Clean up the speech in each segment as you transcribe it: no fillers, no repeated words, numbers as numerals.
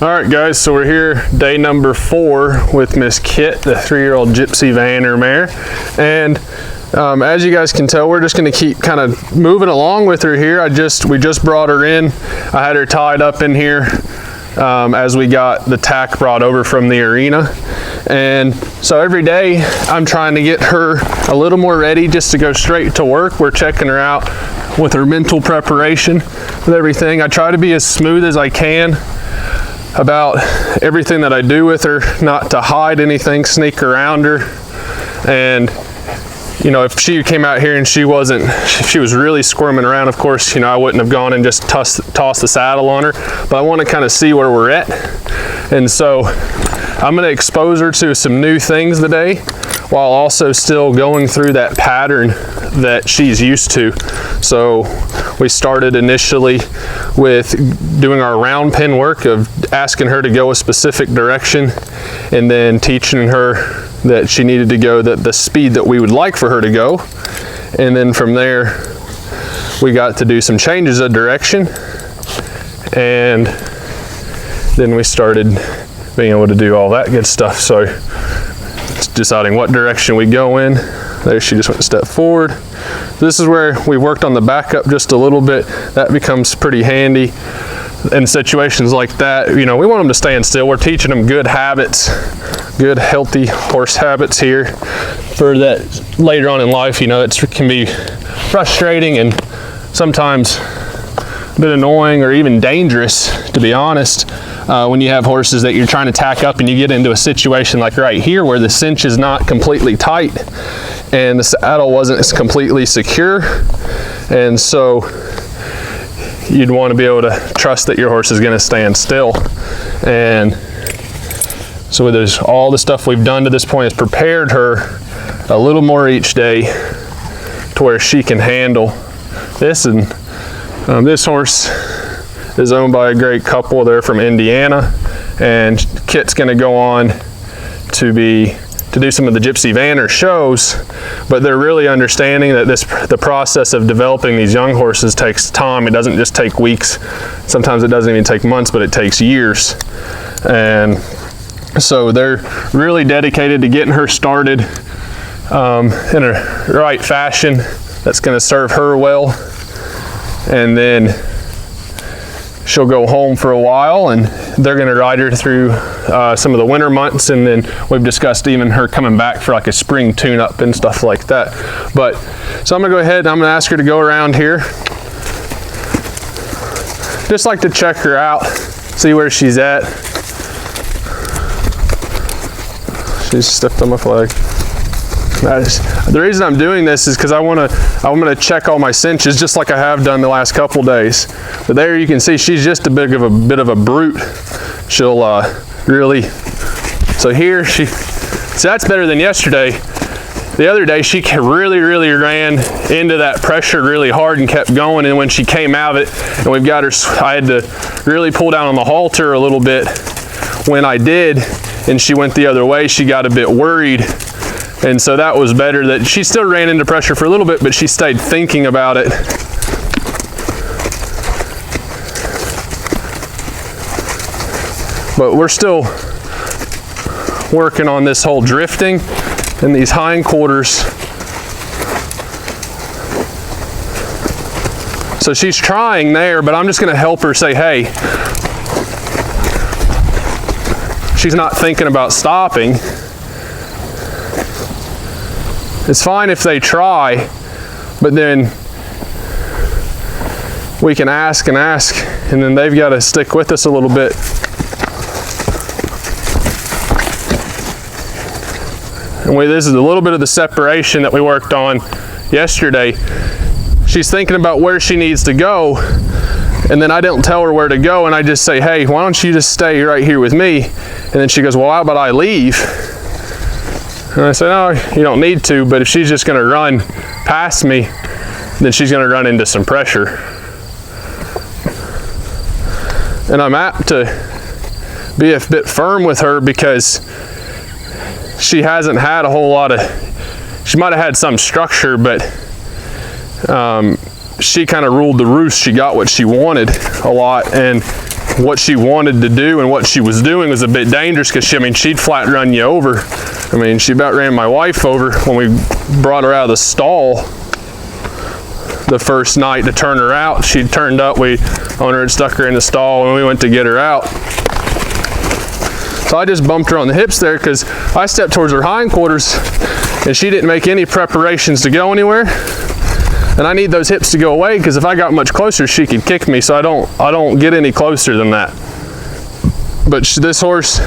All right, guys, so we're here day number 4 with Miss Kit, the 3-year-old Gypsy Vanner mare. And as you guys can tell, we're just going to keep kind of moving along with her here. We just brought her in. I had her tied up in here as we got the tack brought over from the arena. And so every day I'm trying to get her a little more ready just to go straight to work. We're checking her out with her mental preparation, with everything. I try to be as smooth as I can about everything that I do with her, not to hide anything, sneak around her. And you know, if she came out here and she was really squirming around, of course, you know, I wouldn't have gone and just tossed the saddle on her, but I want to kind of see where we're at. And so I'm going to expose her to some new things today, while also still going through that pattern that she's used to. So we started initially with doing our round pin work of asking her to go a specific direction, and then teaching her that she needed to go the speed that we would like for her to go. And then from there, we got to do some changes of direction, and then we started being able to do all that good stuff. So it's deciding what direction we go in. There, she just went a step forward. This is where we worked on the backup just a little bit. That becomes pretty handy in situations like that. You know, we want them to stand still. We're teaching them good habits, good healthy horse habits here, for that later on in life. You know, it can be frustrating and sometimes a bit annoying or even dangerous, to be honest, when you have horses that you're trying to tack up and you get into a situation like right here where the cinch is not completely tight and the saddle wasn't completely secure. And so you'd want to be able to trust that your horse is going to stand still. And so there's all the stuff we've done to this point has prepared her a little more each day to where she can handle this. And this horse is owned by a great couple. They're from Indiana, and Kit's going to go on to do some of the Gypsy Vanner shows, but they're really understanding that the process of developing these young horses takes time. It doesn't just take weeks. Sometimes it doesn't even take months, but it takes years. And so they're really dedicated to getting her started in a right fashion that's going to serve her well. And then she'll go home for a while, and they're going to ride her through some of the winter months, and then we've discussed even her coming back for like a spring tune-up and stuff like that. But so I'm going to go ahead and I'm going to ask her to go around here. Just like to check her out, see where she's at. She's stepped on my flag. The reason I'm doing this is because I'm gonna check all my cinches just like I have done the last couple days. But there you can see she's just a bit of a brute. She'll really. So here so that's better than yesterday. The other day she really ran into that pressure really hard and kept going. And when she came out of it, and we've got her, I had to really pull down on the halter a little bit. When I did, and she went the other way, she got a bit worried. And so that was better. That she still ran into pressure for a little bit, but she stayed thinking about it. But we're still working on this whole drifting and these hindquarters. So she's trying there, but I'm just going to help her say, hey, she's not thinking about stopping. It's fine if they try, but then we can ask and ask, and then they've got to stick with us a little bit. And this is a little bit of the separation that we worked on yesterday. She's thinking about where she needs to go, and then I don't tell her where to go, and I just say, hey, why don't you just stay right here with me? And then she goes, well, how about I leave? And I said, no, you don't need to, but if she's just going to run past me, then she's going to run into some pressure. And I'm apt to be a bit firm with her because she hasn't had a whole lot of, she might have had some structure, but she kind of ruled the roost. She got what she wanted a lot, and what she wanted to do and what she was doing was a bit dangerous, because she'd flat run you over. I mean, she about ran my wife over when we brought her out of the stall the first night to turn her out. She turned up, owner had stuck her in the stall and we went to get her out. So I just bumped her on the hips there because I stepped towards her hindquarters and she didn't make any preparations to go anywhere. And I need those hips to go away, because if I got much closer, she could kick me, so I don't get any closer than that. But this horse,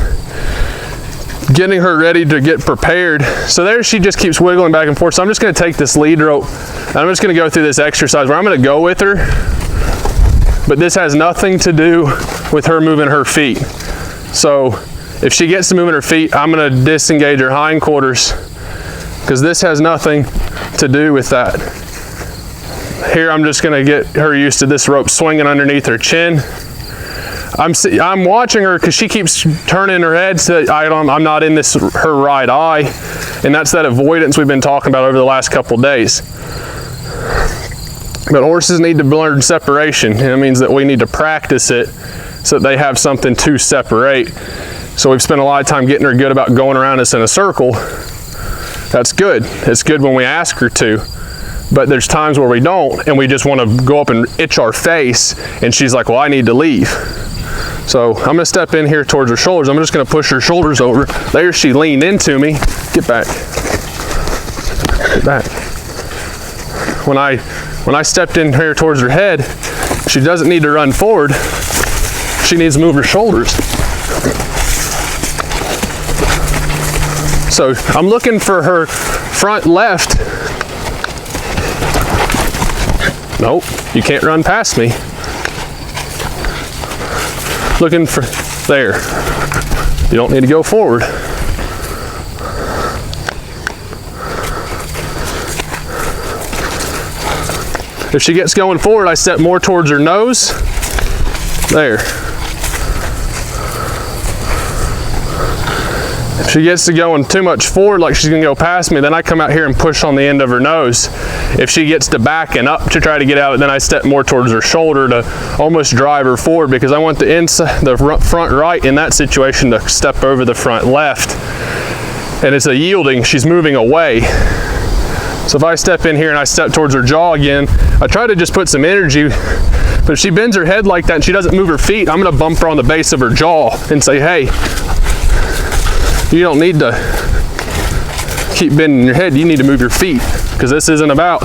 getting her ready to get prepared. So there she just keeps wiggling back and forth. So I'm just gonna take this lead rope and I'm just gonna go through this exercise where I'm gonna go with her, but this has nothing to do with her moving her feet. So if she gets to moving her feet, I'm gonna disengage her hindquarters, because this has nothing to do with that. Here I'm just gonna get her used to this rope swinging underneath her chin. I'm watching her because she keeps turning her head so I'm not in her right eye, and that's that avoidance we've been talking about over the last couple days. But horses need to learn separation, and it means that we need to practice it so that they have something to separate. So we've spent a lot of time getting her good about going around us in a circle. That's good. It's good when we ask her to. But there's times where we don't, and we just want to go up and itch our face, and she's like, well, I need to leave. So I'm gonna step in here towards her shoulders. I'm just gonna push her shoulders over. There she leaned into me. Get back. Get back. When I stepped in here towards her head, she doesn't need to run forward. She needs to move her shoulders. So I'm looking for her front left. Nope, you can't run past me. Looking for, there. You don't need to go forward. If she gets going forward, I step more towards her nose. There. If she gets to going too much forward, like she's gonna go past me, then I come out here and push on the end of her nose. If she gets to backing up to try to get out, then I step more towards her shoulder to almost drive her forward, because I want the front right in that situation to step over the front left. And it's a yielding, she's moving away. So if I step in here and I step towards her jaw again, I try to just put some energy, but if she bends her head like that and she doesn't move her feet, I'm gonna bump her on the base of her jaw and say, hey, you don't need to keep bending your head, you need to move your feet, because this isn't about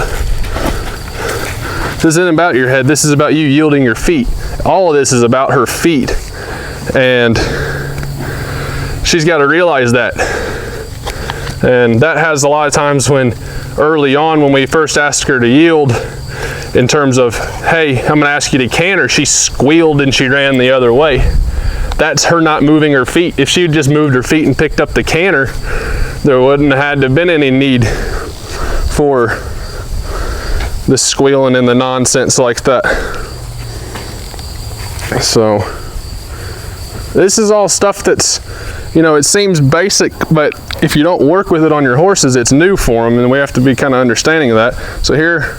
your head, this is about you yielding your feet. All of this is about her feet, and she's got to realize that. And that has a lot of times when early on, when we first asked her to yield, in terms of, hey, I'm gonna ask you to canter, she squealed and she ran the other way. That's her not moving her feet. If she just moved her feet and picked up the canter, there wouldn't have had to have been any need for the squealing and the nonsense like that. So this is all stuff that's, you know, it seems basic, but if you don't work with it on your horses, it's new for them, and we have to be kind of understanding of that. So here,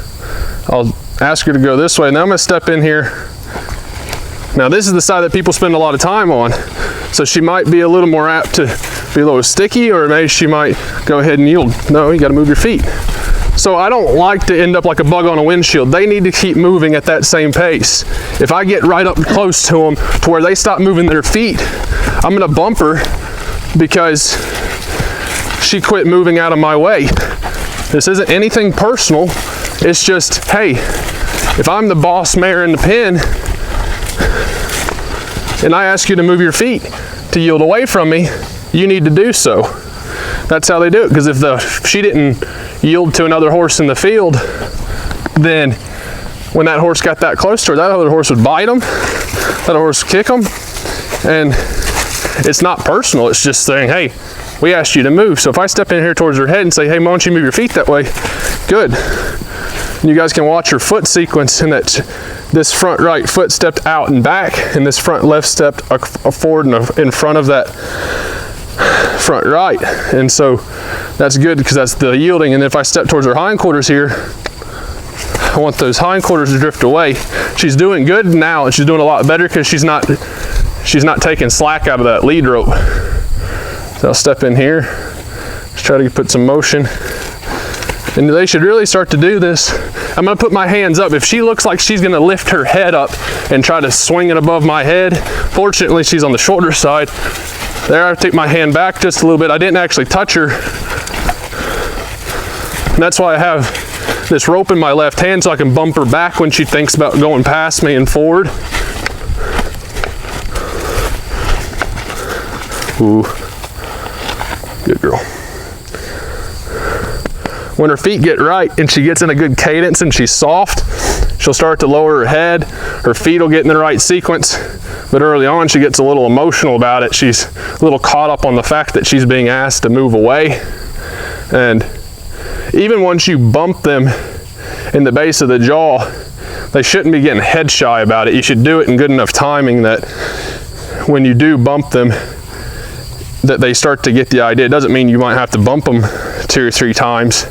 I'll ask her to go this way. Now I'm gonna step in here. Now this is the side that people spend a lot of time on, so she might be a little more apt to be a little sticky, or maybe she might go ahead and yield. No, you gotta move your feet. So I don't like to end up like a bug on a windshield. They need to keep moving at that same pace. If I get right up close to them to where they stop moving their feet, I'm gonna bump her because she quit moving out of my way. This isn't anything personal. It's just, hey, if I'm the boss mare in the pen, and I ask you to move your feet to yield away from me, you need to do so. That's how they do it, because if she didn't yield to another horse in the field, then when that horse got that close to her, that other horse would bite them, that other horse would kick them, and it's not personal, it's just saying, hey, we asked you to move. So if I step in here towards her head and say, hey, why don't you move your feet that way? Good. And you guys can watch her foot sequence, and that this front right foot stepped out and back, and this front left stepped forward and in front of that front right. And so that's good, because that's the yielding. And if I step towards her hindquarters here, I want those hindquarters to drift away. She's doing good now, and she's doing a lot better because she's not taking slack out of that lead rope. So I'll step in here, just try to put some motion. And they should really start to do this. I'm gonna put my hands up. If she looks like she's gonna lift her head up and try to swing it above my head, fortunately she's on the shorter side. There, I take my hand back just a little bit. I didn't actually touch her. And that's why I have this rope in my left hand so I can bump her back when she thinks about going past me and forward. Ooh, good girl. When her feet get right and she gets in a good cadence and she's soft, she'll start to lower her head. Her feet will get in the right sequence. But early on, she gets a little emotional about it. She's a little caught up on the fact that she's being asked to move away. And even once you bump them in the base of the jaw, they shouldn't be getting head shy about it. You should do it in good enough timing that when you do bump them, that they start to get the idea. It doesn't mean you might have to bump them 2 or 3 times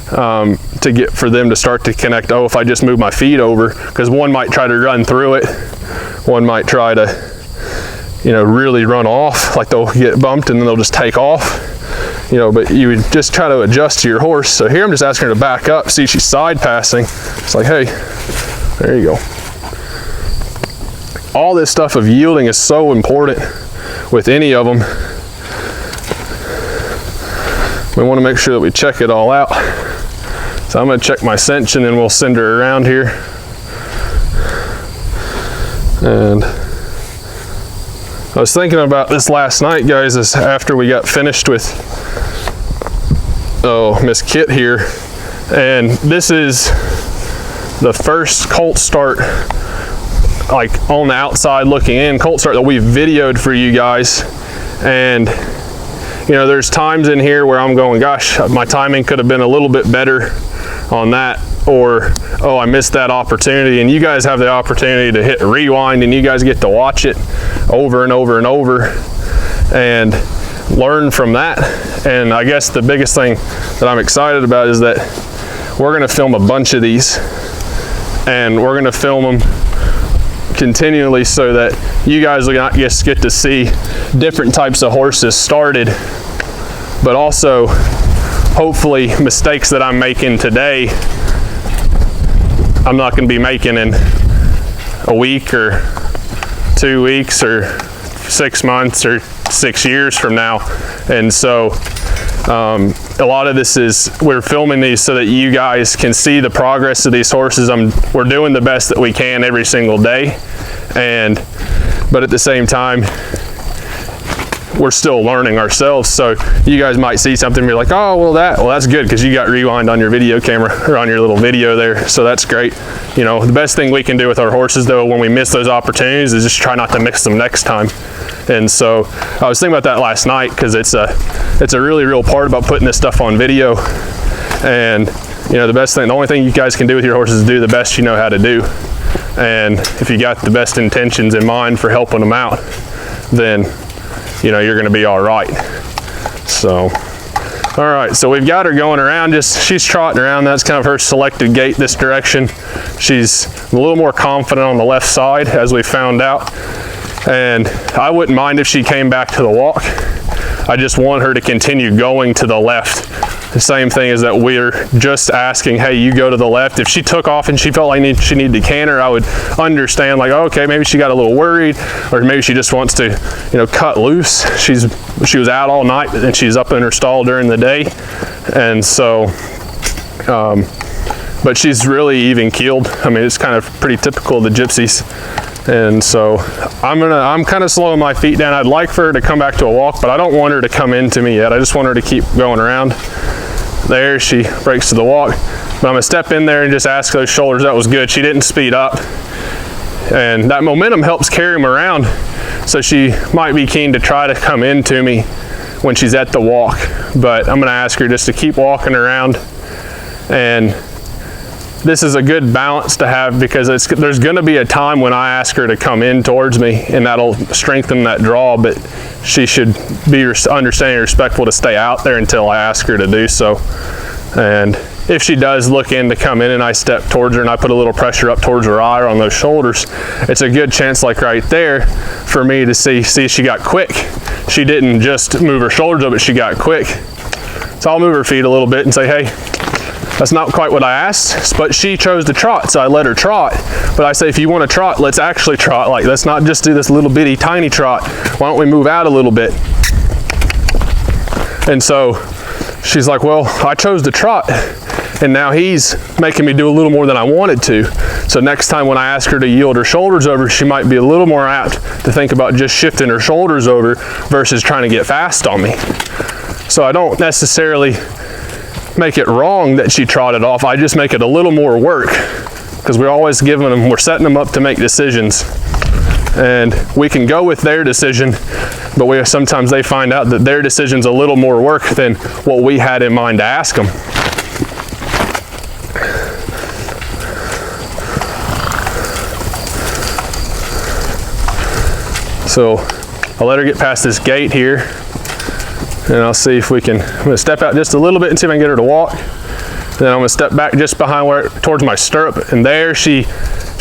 to get for them to start to connect. Oh, if I just move my feet over, because one might try to run through it, one might try to, you know, really run off, like they'll get bumped and then they'll just take off, you know. But you would just try to adjust to your horse. So here I'm just asking her to back up, see she's side passing. It's like, hey, there you go. All this stuff of yielding is so important with any of them. We want to make sure that we check it all out. So I'm going to check my cinch and then we'll send her around here. And I was thinking about this last night, guys, is after we got finished with Miss Kit here. And this is the first Colt start, like on the outside looking in, Colt start that we've videoed for you guys. And you know, there's times in here where I'm going, gosh, my timing could have been a little bit better on that, or, oh, I missed that opportunity. And you guys have the opportunity to hit rewind and you guys get to watch it over and over and over and learn from that. And I guess the biggest thing that I'm excited about is that we're gonna film a bunch of these and we're gonna film them continually so that you guys will not just get to see different types of horses started, but also hopefully mistakes that I'm making today I'm not going to be making in a week or 2 weeks or 6 months or 6 years from now. And so a lot of this is, we're filming these so that you guys can see the progress of these horses. We're doing the best that we can every single day, but at the same time we're still learning ourselves. So you guys might see something and you're like, oh, well that's good because you got rewind on your video camera or on your little video there, so that's great. You know, the best thing we can do with our horses though when we miss those opportunities is just try not to miss them next time. And so I was thinking about that last night because it's a really real part about putting this stuff on video. And you know, the only thing you guys can do with your horses is do the best you know how to do. And if you got the best intentions in mind for helping them out, then you know, you're gonna be all right. So, all right, so we've got her going around, she's trotting around. That's kind of her selected gait this direction. She's a little more confident on the left side, as we found out. And I wouldn't mind if she came back to the walk. I just want her to continue going to the left. The same thing is that we're just asking, hey, you go to the left. If she took off and she felt like she needed to canter, I would understand, like, okay, maybe she got a little worried, or maybe she just wants to, you know, cut loose. She was out all night and she's up in her stall during the day. And so, but she's really even keeled. I mean, it's kind of pretty typical of the gypsies. And so I'm kind of slowing my feet down. I'd like for her to come back to a walk, but I don't want her to come into me yet. I just want her to keep going around. There, she breaks to the walk. But I'm gonna step in there and just ask those shoulders. That was good. She didn't speed up. And that momentum helps carry them around. So she might be keen to try to come into me when she's at the walk. But I'm gonna ask her just to keep walking around. And this is a good balance to have because there's gonna be a time when I ask her to come in towards me and that'll strengthen that draw, but she should be understanding and respectful to stay out there until I ask her to do so. And if she does look in to come in and I step towards her and I put a little pressure up towards her eye or on those shoulders, it's a good chance, like right there, for me to see she got quick. She didn't just move her shoulders up, but she got quick. So I'll move her feet a little bit and say, hey, that's not quite what I asked, but she chose to trot, so I let her trot. But I say, if you want to trot, let's actually trot. Like, let's not just do this little bitty tiny trot. Why don't we move out a little bit? And so she's like, well, I chose to trot, and now he's making me do a little more than I wanted to. So next time when I ask her to yield her shoulders over, she might be a little more apt to think about just shifting her shoulders over versus trying to get fast on me. So I don't necessarily make it wrong that she trotted off. I just make it a little more work, because we're always giving them, we're setting them up to make decisions, and we can go with their decision, but sometimes they find out that their decision's a little more work than what we had in mind to ask them. So I'll let her get past this gate here, and I'll see if we can, I'm gonna step out just a little bit and see if I can get her to walk. Then I'm gonna step back just behind towards my stirrup, and there she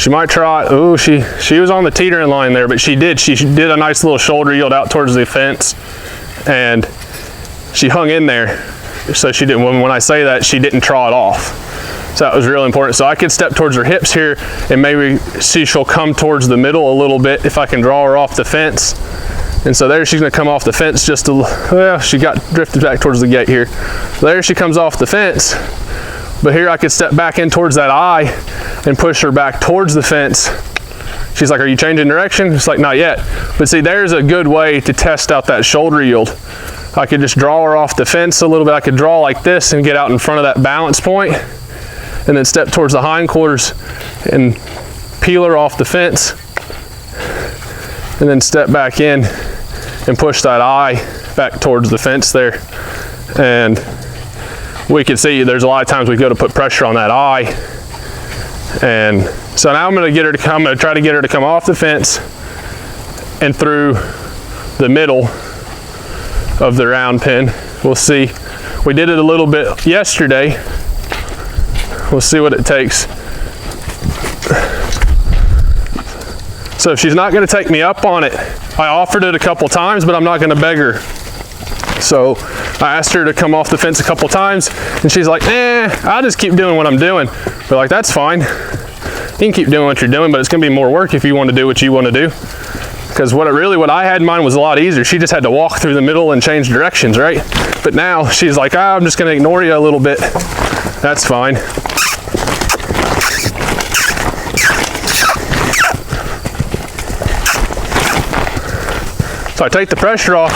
might trot. Ooh, she was on the teetering line there, but she did a nice little shoulder yield out towards the fence, and she hung in there. So she didn't, when I say that, she didn't trot off. So that was real important. So I could step towards her hips here, and maybe she'll come towards the middle a little bit if I can draw her off the fence. And so there she's gonna come off the fence just well, she got drifted back towards the gate here. There she comes off the fence, but here I could step back in towards that eye and push her back towards the fence. She's like, are you changing direction? It's like, not yet. But see, there's a good way to test out that shoulder yield. I could just draw her off the fence a little bit. I could draw like this and get out in front of that balance point, and then step towards the hindquarters and peel her off the fence, and then step back in and push that eye back towards the fence there. And we can see there's a lot of times we go to put pressure on that eye. And so now I'm gonna try to get her to come off the fence and through the middle of the round pen. We'll see. We did it a little bit yesterday. We'll see what it takes. So if she's not gonna take me up on it, I offered it a couple times, but I'm not gonna beg her. So I asked her to come off the fence a couple times, and she's like, I'll just keep doing what I'm doing. We're like, that's fine. You can keep doing what you're doing, but it's gonna be more work if you wanna do what you wanna do. Because what I had in mind was a lot easier. She just had to walk through the middle and change directions, right? But now she's like, I'm just gonna ignore you a little bit. That's fine. So I take the pressure off,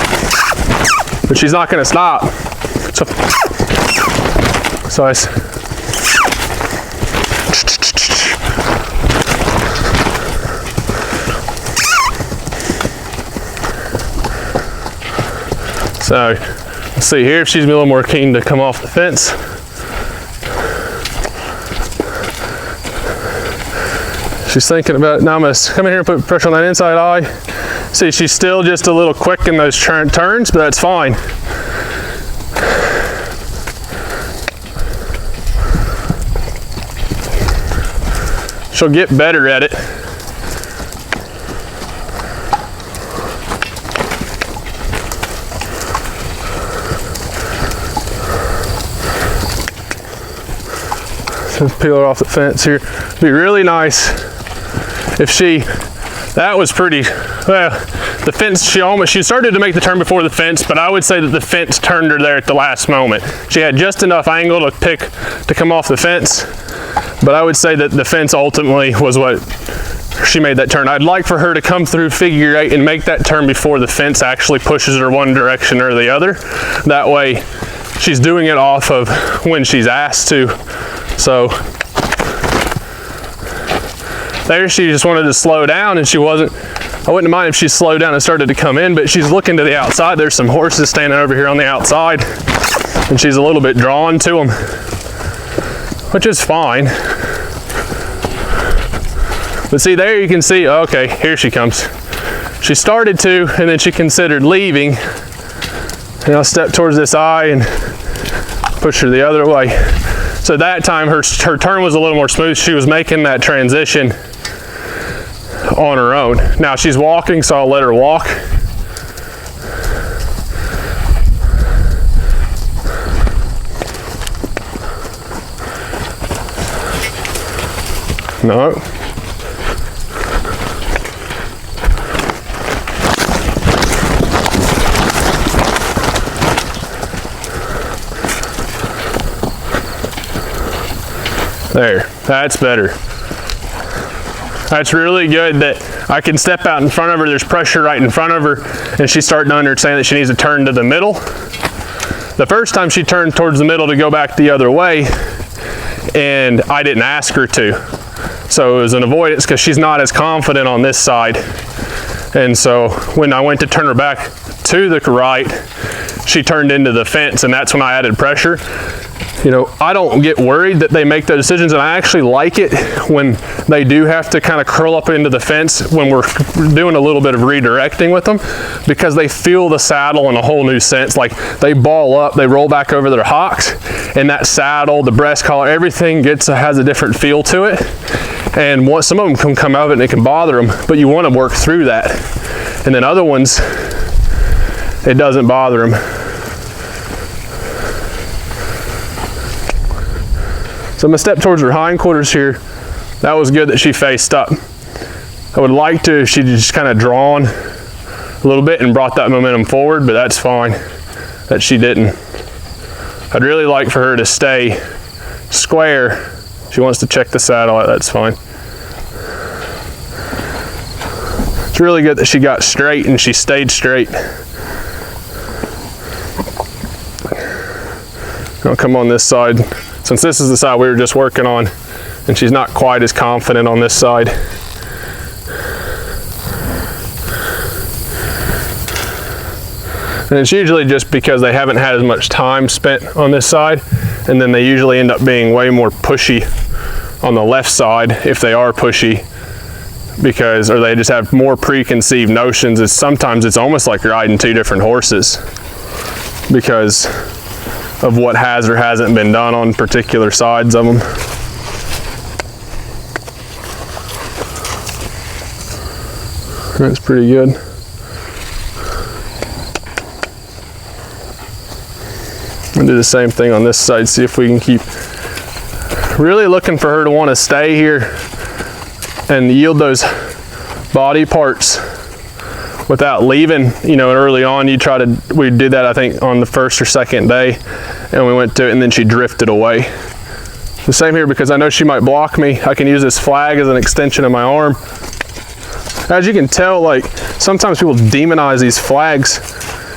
but she's not gonna stop. So I So let's see here if she's a little more keen to come off the fence. She's thinking about it. Now I'm gonna come in here and put pressure on that inside eye. See, she's still just a little quick in those turns, but that's fine. She'll get better at it. Let's peel her off the fence here. It'd be really nice if that was pretty, well, the fence, she started to make the turn before the fence, but I would say that the fence turned her there at the last moment. She had just enough angle to come off the fence, but I would say that the fence ultimately was what she made that turn. I'd like for her to come through figure eight and make that turn before the fence actually pushes her one direction or the other. That way she's doing it off of when she's asked to. So there she just wanted to slow down, and I wouldn't mind if she slowed down and started to come in, but she's looking to the outside. There's some horses standing over here on the outside, and she's a little bit drawn to them, which is fine. But see, there you can see, okay, here she comes. She started to, and then she considered leaving, and I'll step towards this eye and push her the other way. So that time her turn was a little more smooth. She was making that transition on her own. Now she's walking, so I'll let her walk. No. There, that's better. That's really good that I can step out in front of her, there's pressure right in front of her, and she's starting to understand that she needs to turn to the middle. The first time she turned towards the middle to go back the other way, and I didn't ask her to. So it was an avoidance because she's not as confident on this side. And so when I went to turn her back to the right, she turned into the fence, and that's when I added pressure. You know, I don't get worried that they make those decisions, and I actually like it when they do have to kind of curl up into the fence when we're doing a little bit of redirecting with them, because they feel the saddle in a whole new sense. Like they ball up, they roll back over their hocks, and that saddle, the breast collar, everything has a different feel to it. And some of them can come out of it and it can bother them, but you want to work through that. And then other ones, it doesn't bother them. So I'm gonna step towards her hindquarters here. That was good that she faced up. I would like to, if she'd just kind of drawn a little bit and brought that momentum forward, but that's fine that she didn't. I'd really like for her to stay square. She wants to check the saddle out, that's fine. It's really good that she got straight and she stayed straight. I'll come on this side. Since this is the side we were just working on, and she's not quite as confident on this side. And it's usually just because they haven't had as much time spent on this side, and then they usually end up being way more pushy on the left side if they are pushy, because, or they just have more preconceived notions. Sometimes it's almost like you're riding two different horses because of what has or hasn't been done on particular sides of them. That's pretty good. I'll do the same thing on this side, see if we can keep really looking for her to want to stay here and yield those body parts without leaving. You know, early on we did that I think on the first or second day, and we went to it and then she drifted away. The same here, because I know she might block me. I can use this flag as an extension of my arm. As you can tell, like sometimes people demonize these flags.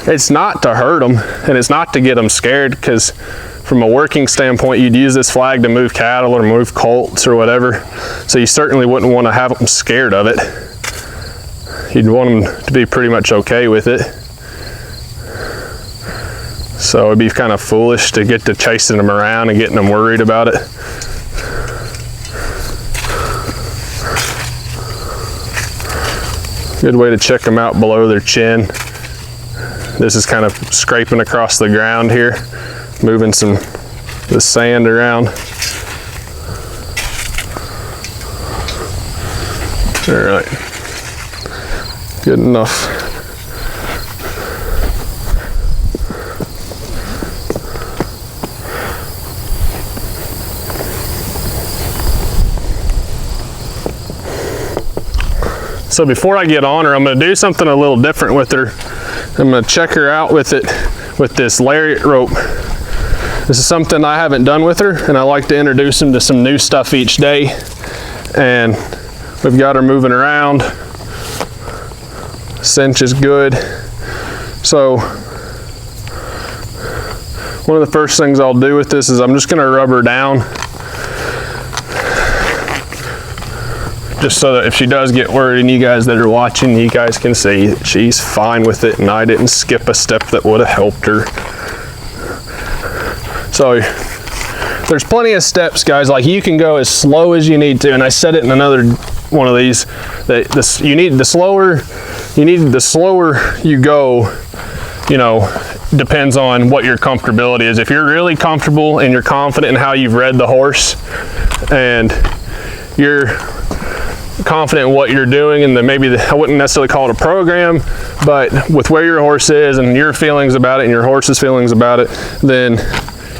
It's not to hurt them, and it's not to get them scared, because from a working standpoint, you'd use this flag to move cattle or move colts or whatever. So you certainly wouldn't want to have them scared of it. You'd want them to be pretty much okay with it. So it'd be kind of foolish to get to chasing them around and getting them worried about it. Good way to check them out below their chin. This is kind of scraping across the ground here, moving the sand around. All right, good enough. So before I get on her, I'm going to do something a little different with her. I'm going to check her out with this lariat rope. This is something I haven't done with her, and I like to introduce them to some new stuff each day. And we've got her moving around. Cinch is good. So one of the first things I'll do with this is I'm just going to rub her down, just so that if she does get worried, and you guys that are watching, you guys can see that she's fine with it and I didn't skip a step that would have helped her. So there's plenty of steps, guys. Like, you can go as slow as you need to, and I said it in another one of these, that the slower you go, you know, depends on what your comfortability is. If you're really comfortable and you're confident in how you've read the horse and you're confident in what you're doing, and then I wouldn't necessarily call it a program, but with where your horse is and your feelings about it and your horse's feelings about it, then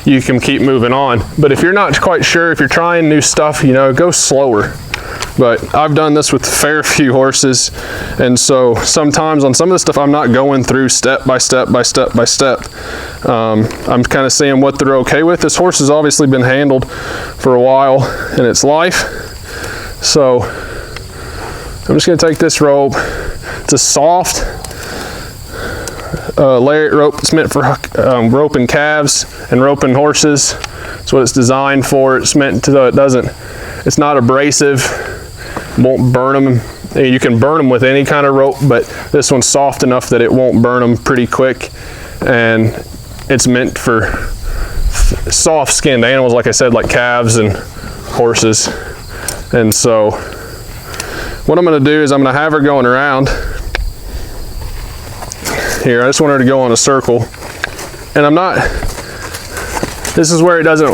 you can keep moving on. But if you're not quite sure, if you're trying new stuff, you know, go slower. But I've done this with a fair few horses, and so sometimes on some of the stuff I'm not going through step by step by step by step. I'm kind of seeing what they're okay with. This horse has obviously been handled for a while in its life, so I'm just going to take this rope. It's a soft lariat rope. It's meant for roping calves and roping horses. That's what it's designed for. It's meant to, it's not abrasive, won't burn them. You can burn them with any kind of rope, but this one's soft enough that it won't burn them pretty quick, and it's meant for soft skinned animals, like I said, like calves and horses. And so what I'm going to do is I'm going to have her going around here. I just want her to go on a circle, and I'm not, this is where it doesn't,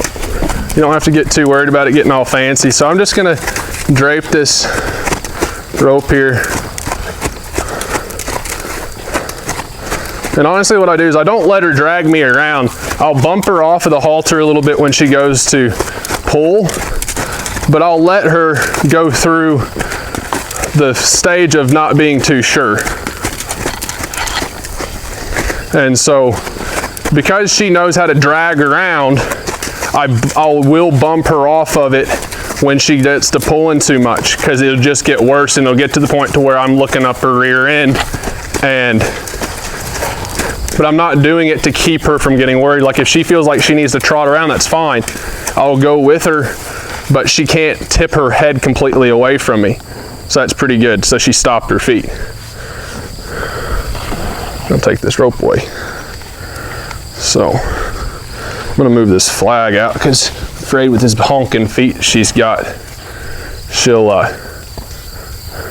you don't have to get too worried about it getting all fancy. So I'm just going to drape this rope here. And honestly, what I do is I don't let her drag me around. I'll bump her off of the halter a little bit when she goes to pull, but I'll let her go through the stage of not being too sure. And so because she knows how to drag around, I will bump her off of it when she gets to pulling too much, because it'll just get worse, and it'll get to the point to where I'm looking up her rear end. But I'm not doing it to keep her from getting worried. Like if she feels like she needs to trot around, that's fine. I'll go with her, but she can't tip her head completely away from me. So that's pretty good. So she stopped her feet. I'll take this rope away. So I'm gonna move this flag out because I'm afraid with his honking feet she's got, she'll,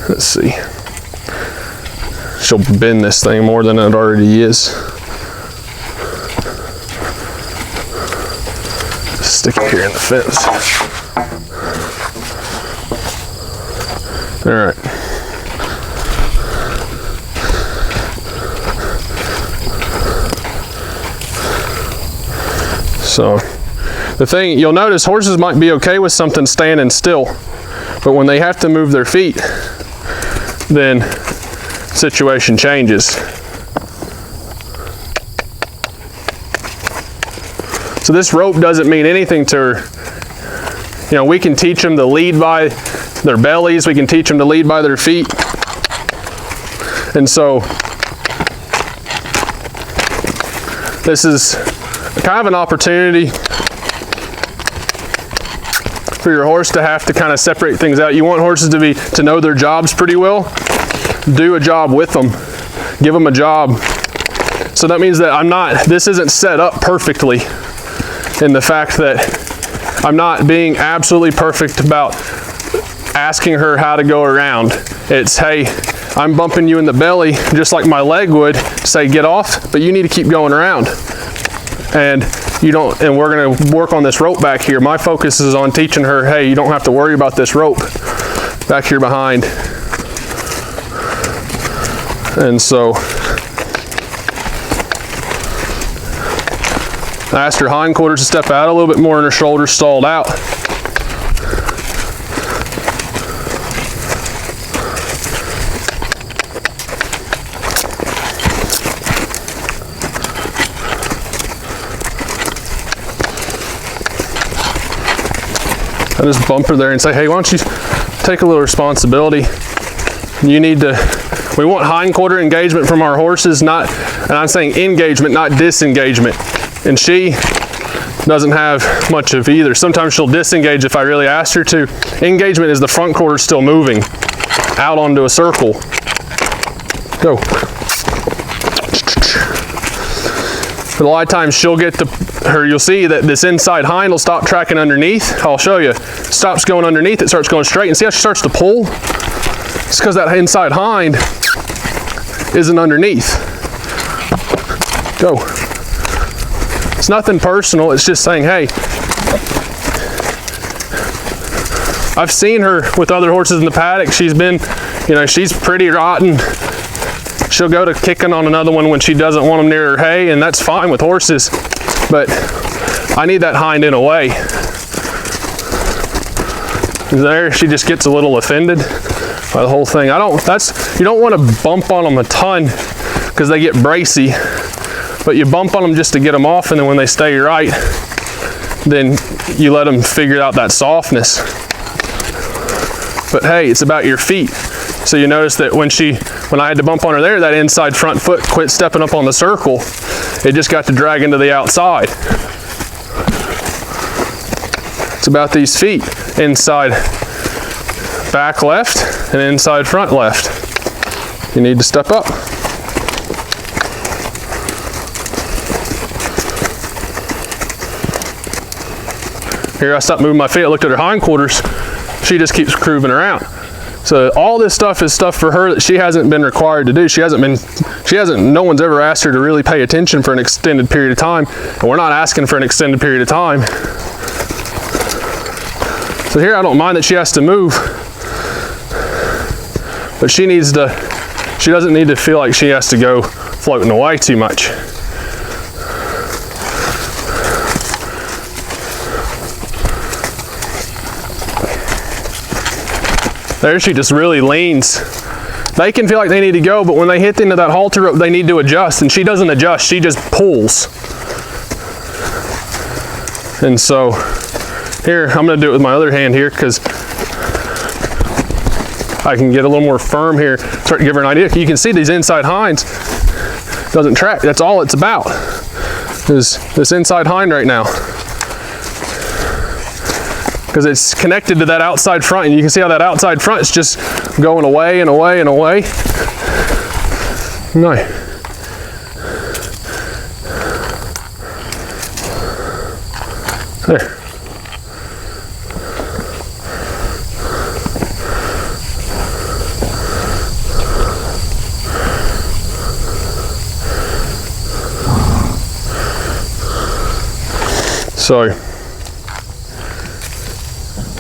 let's see, she'll bend this thing more than it already is. Stick it here in the fence. All right. So the thing, you'll notice horses might be okay with something standing still, but when they have to move their feet, then situation changes. So this rope doesn't mean anything to her. You know, we can teach them to lead by their bellies, we can teach them to lead by their feet. And so this is kind of an opportunity for your horse to have to kind of separate things out. You want horses to know their jobs pretty well. Do a job with them. Give them a job. So that means that this isn't set up perfectly, in the fact that I'm not being absolutely perfect about asking her how to go around. It's, hey, I'm bumping you in the belly just like my leg would, say get off, but you need to keep going around. And you don't, and we're gonna work on this rope back here. My focus is on teaching her, hey, you don't have to worry about this rope back here behind. And so I asked her hindquarters to step out a little bit more and her shoulders stalled out. I just bump her there and say, hey, why don't you take a little responsibility? You need to, we want hindquarter engagement from our horses, and I'm saying engagement, not disengagement. And she doesn't have much of either. Sometimes she'll disengage if I really ask her to. Engagement is the front quarter still moving out onto a circle. Go. But a lot of times she'll get you'll see that this inside hind will stop tracking underneath. I'll show you. Stops going underneath, it starts going straight. And see how she starts to pull? It's because that inside hind isn't underneath. Go. It's nothing personal. It's just saying, hey, I've seen her with other horses in the paddock. She's been, you know, she's pretty rotten. She'll go to kicking on another one when she doesn't want them near her hay, and that's fine with horses. But I need that hind in a way. There, she just gets a little offended by the whole thing. You don't want to bump on them a ton because they get bracy, but you bump on them just to get them off, and then when they stay right, then you let them figure out that softness. But hey, it's about your feet. So you notice that when I had to bump on her there, that inside front foot quit stepping up on the circle. It just got to drag into the outside. It's about these feet. Inside back left and inside front left. You need to step up. Here I stopped moving my feet, I looked at her hindquarters. She just keeps grooving around. So all this stuff is stuff for her that she hasn't been required to do. No one's ever asked her to really pay attention for an extended period of time, and we're not asking for an extended period of time. So here I don't mind that she has to move, but she doesn't need to feel like she has to go floating away too much. There she just really leans. They can feel like they need to go, but when they hit the end of that halter rope, they need to adjust, and she doesn't adjust, she just pulls. And so here, I'm gonna do it with my other hand here because I can get a little more firm here, start to give her an idea. You can see these inside hinds doesn't track. That's all it's about, is this inside hind right now. Because it's connected to that outside front, and you can see how that outside front is just going away and away and away. No. There. So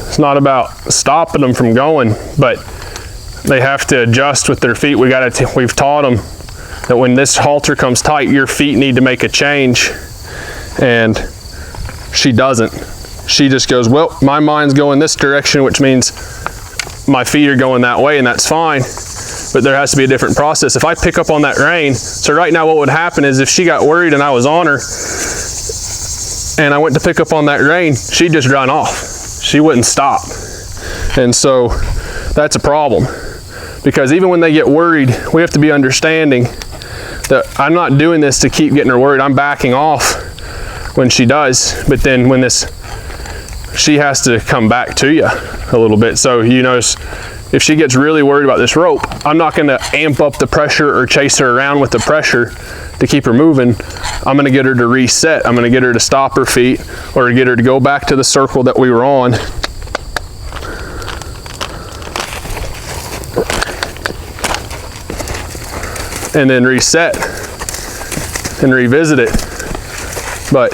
it's not about stopping them from going, but they have to adjust with their feet. We've taught them that when this halter comes tight, your feet need to make a change, and she doesn't. She just goes, well, my mind's going this direction, which means my feet are going that way, and that's fine, but there has to be a different process. If I pick up on that rein, so right now what would happen is if she got worried and I was on her, and I went to pick up on that rein, she'd just run off. She wouldn't stop. And so that's a problem, because even when they get worried, we have to be understanding that I'm not doing this to keep getting her worried. I'm backing off when she does, but then when she has to come back to you a little bit. So you notice if she gets really worried about this rope, I'm not going to amp up the pressure or chase her around with the pressure to keep her moving. I'm going to get her to reset. I'm going to get her to stop her feet, or get her to go back to the circle that we were on. And then reset and revisit it. But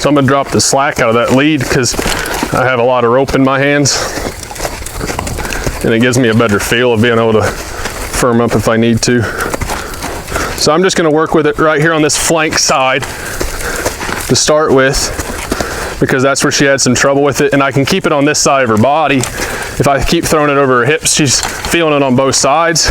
so I'm going to drop the slack out of that lead because I have a lot of rope in my hands, and it gives me a better feel of being able to firm up if I need to. So I'm just going to work with it right here on this flank side to start with, because that's where she had some trouble with it, and I can keep it on this side of her body. If I keep throwing it over her hips, she's feeling it on both sides.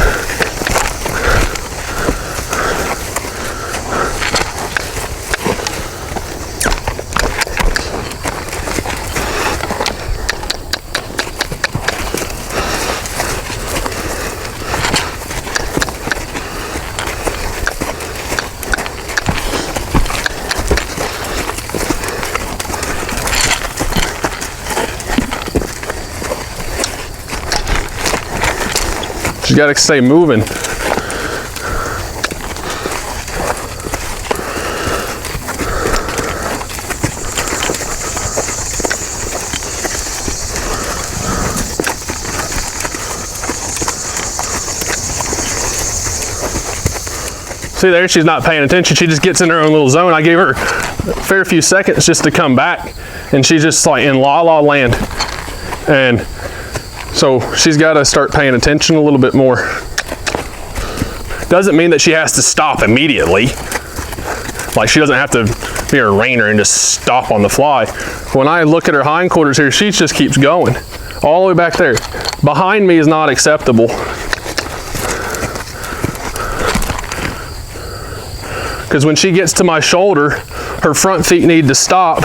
She's got to stay moving. See there, she's not paying attention. She just gets in her own little zone. I gave her a fair few seconds just to come back, and she's just like in la-la land. And so she's got to start paying attention a little bit more. Doesn't mean that she has to stop immediately. Like, she doesn't have to be a reiner and just stop on the fly. When I look at her hindquarters here, she just keeps going all the way back there. Behind me is not acceptable. Because when she gets to my shoulder, her front feet need to stop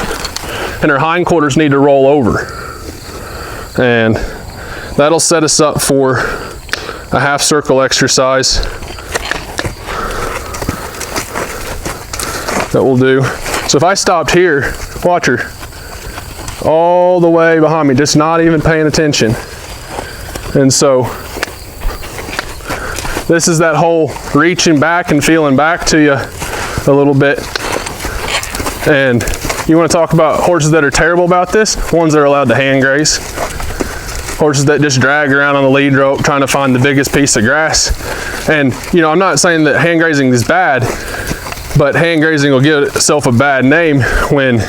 and her hindquarters need to roll over. And that'll set us up for a half circle exercise that we'll do. So if I stopped here, watch her, all the way behind me, just not even paying attention. And so this is that whole reaching back and feeling back to you a little bit. And you want to talk about horses that are terrible about this? Ones that are allowed to hand graze. Horses that just drag around on the lead rope trying to find the biggest piece of grass. And you know, I'm not saying that hand grazing is bad, but hand grazing will give itself a bad name when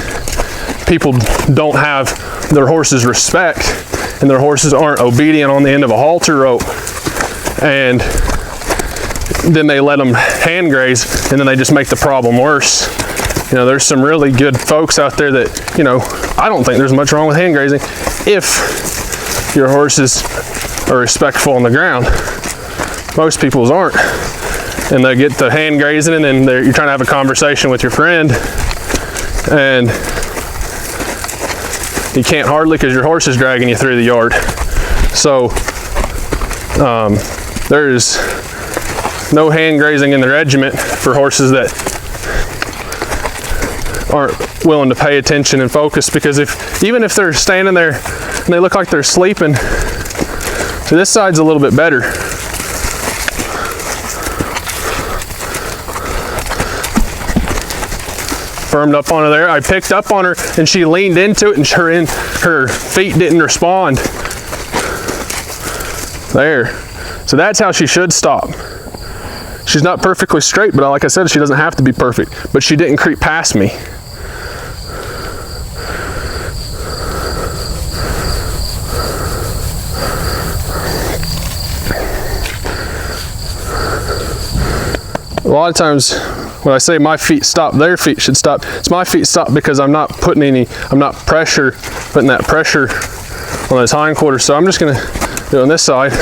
people don't have their horses respect and their horses aren't obedient on the end of a halter rope. And then they let them hand graze, and then they just make the problem worse. You know, there's some really good folks out there that, you know, I don't think there's much wrong with hand grazing if your horses are respectful on the ground. Most people's aren't. And they get the hand grazing, and then you're trying to have a conversation with your friend, and you can't hardly because your horse is dragging you through the yard. So there's no hand grazing in the regiment for horses that aren't willing to pay attention and focus, because even if they're standing there and they look like they're sleeping, so this side's a little bit better. Firmed up on her there. I picked up on her and she leaned into it, and her feet didn't respond. There. So that's how she should stop. She's not perfectly straight, but like I said, she doesn't have to be perfect. But she didn't creep past me. A lot of times when I say my feet stop, their feet should stop. It's my feet stop because I'm not putting that pressure on those hindquarters. So I'm just gonna do it on this side.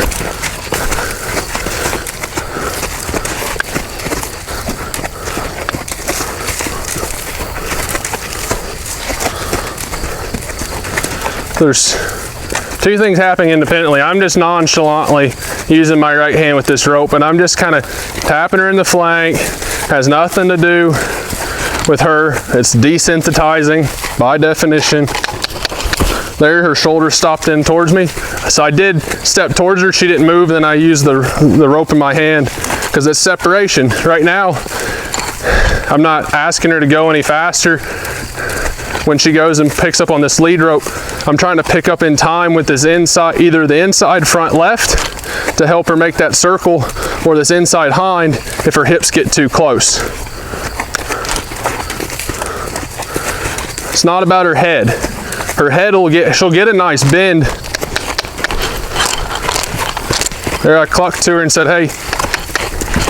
There's two things happening independently. I'm just nonchalantly using my right hand with this rope, and I'm just kind of tapping her in the flank. Has nothing to do with her. It's desensitizing by definition. There, her shoulder stopped in towards me. So I did step towards her. She didn't move. Then I used the rope in my hand because it's separation. Right now, I'm not asking her to go any faster. When she goes and picks up on this lead rope, I'm trying to pick up in time with this inside, either the inside front left to help her make that circle, or this inside hind if her hips get too close. It's not about her head. Her head she'll get a nice bend. There, I clucked to her and said, hey,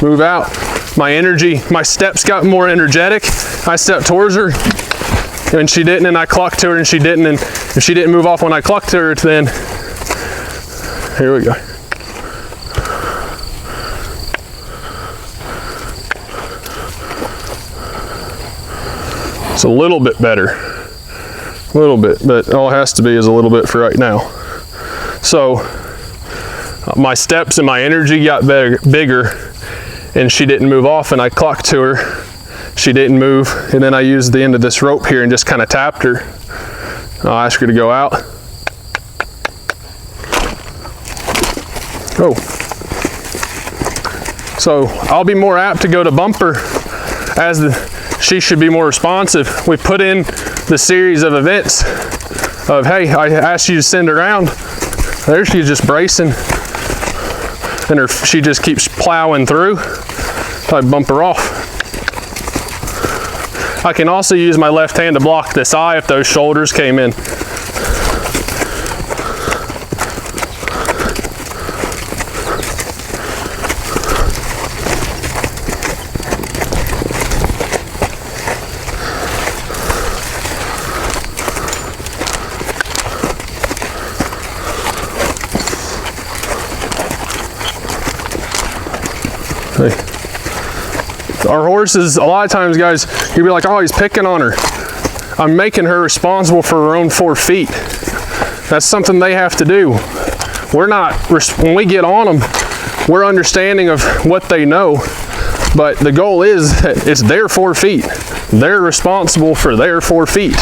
move out. My steps got more energetic. I stepped towards her, and she didn't, and I clucked to her and she didn't, and if she didn't move off when I clucked to her, then here we go. It's a little bit better, a little bit, but all it has to be is a little bit for right now. So my steps and my energy got bigger, and she didn't move off, and I clucked to her. She didn't move, and then I used the end of this rope here and just kind of tapped her. I'll ask her to go out. Oh. So I'll be more apt to go to bumper as she should be more responsive. We put in the series of events of, hey, I asked you to send around. There she's just bracing, and she just keeps plowing through. So I bump her off. I can also use my left hand to block this eye if those shoulders came in. Our horses, a lot of times, guys, you'll be like, oh, he's picking on her. I'm making her responsible for her own 4 feet. That's something they have to do. We're not, when we get on them, we're understanding of what they know, but the goal is that it's their 4 feet. They're responsible for their 4 feet.